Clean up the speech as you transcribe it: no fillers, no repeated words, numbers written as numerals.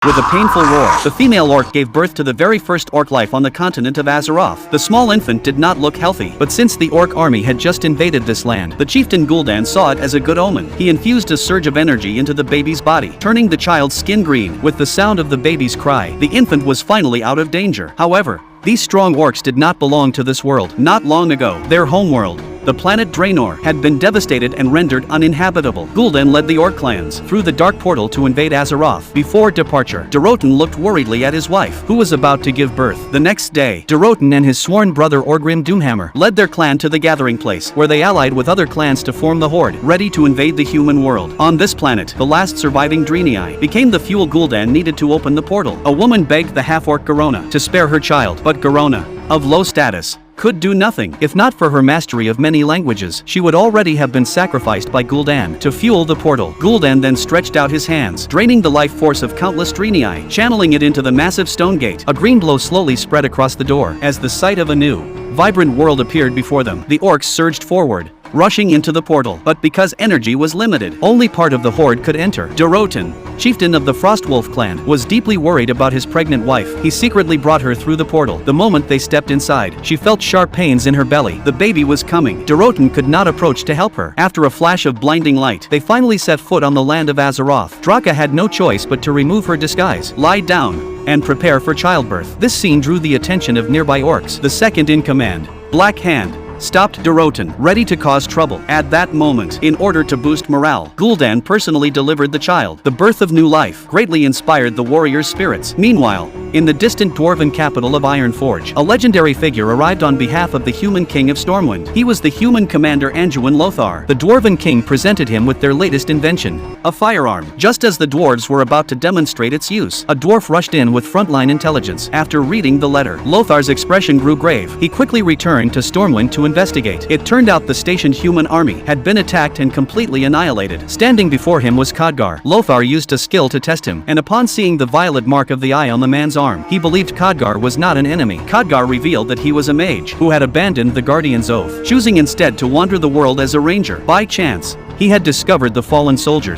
With a painful roar, the female orc gave birth to the very first orc life on the continent of Azeroth. The small infant did not look healthy, but since the orc army had just invaded this land, the chieftain Gul'dan saw it as a good omen. He infused a surge of energy into the baby's body, turning the child's skin green. With the sound of the baby's cry, the infant was finally out of danger. However, these strong orcs did not belong to this world. Not long ago, their homeworld, the planet Draenor, had been devastated and rendered uninhabitable. Gul'dan led the orc clans through the dark portal to invade Azeroth. Before departure, Doroten looked worriedly at his wife, who was about to give birth. The next day, Doroten and his sworn brother Orgrim Doomhammer led their clan to the gathering place, where they allied with other clans to form the Horde, ready to invade the human world. On this planet, the last surviving Draenei became the fuel Gul'dan needed to open the portal. A woman begged the half-orc Garona to spare her child, but Garona, of low status, could do nothing. If not for her mastery of many languages, she would already have been sacrificed by Gul'dan to fuel the portal. Gul'dan then stretched out his hands, draining the life force of countless Draenei, channeling it into the massive stone gate. A green glow slowly spread across the door. As the sight of a new, vibrant world appeared before them, the orcs surged forward, rushing into the portal. But because energy was limited, only part of the horde could enter. Doroten, chieftain of the Frostwolf clan, was deeply worried about his pregnant wife. He secretly brought her through the portal. The moment they stepped inside, she felt sharp pains in her belly. The baby was coming. Doroten could not approach to help her. After a flash of blinding light, they finally set foot on the land of Azeroth. Draka had no choice but to remove her disguise, lie down, and prepare for childbirth. This scene drew the attention of nearby orcs. The second in command, Black Hand, stopped Doroten, ready to cause trouble. At that moment, in order to boost morale, Gul'dan personally delivered the child. The birth of new life greatly inspired the warriors' spirits. Meanwhile, in the distant dwarven capital of Ironforge, a legendary figure arrived on behalf of the human king of Stormwind. He was the human commander Anduin Lothar. The dwarven king presented him with their latest invention, a firearm. Just as the dwarves were about to demonstrate its use, a dwarf rushed in with frontline intelligence. After reading the letter, Lothar's expression grew grave. He quickly returned to Stormwind to investigate. It turned out the stationed human army had been attacked and completely annihilated. Standing before him was Khadgar. Lothar used a skill to test him, and upon seeing the violet mark of the eye on the man's arm, he believed Khadgar was not an enemy. Khadgar revealed that he was a mage who had abandoned the Guardian's Oath, choosing instead to wander the world as a ranger. By chance, he had discovered the fallen soldiers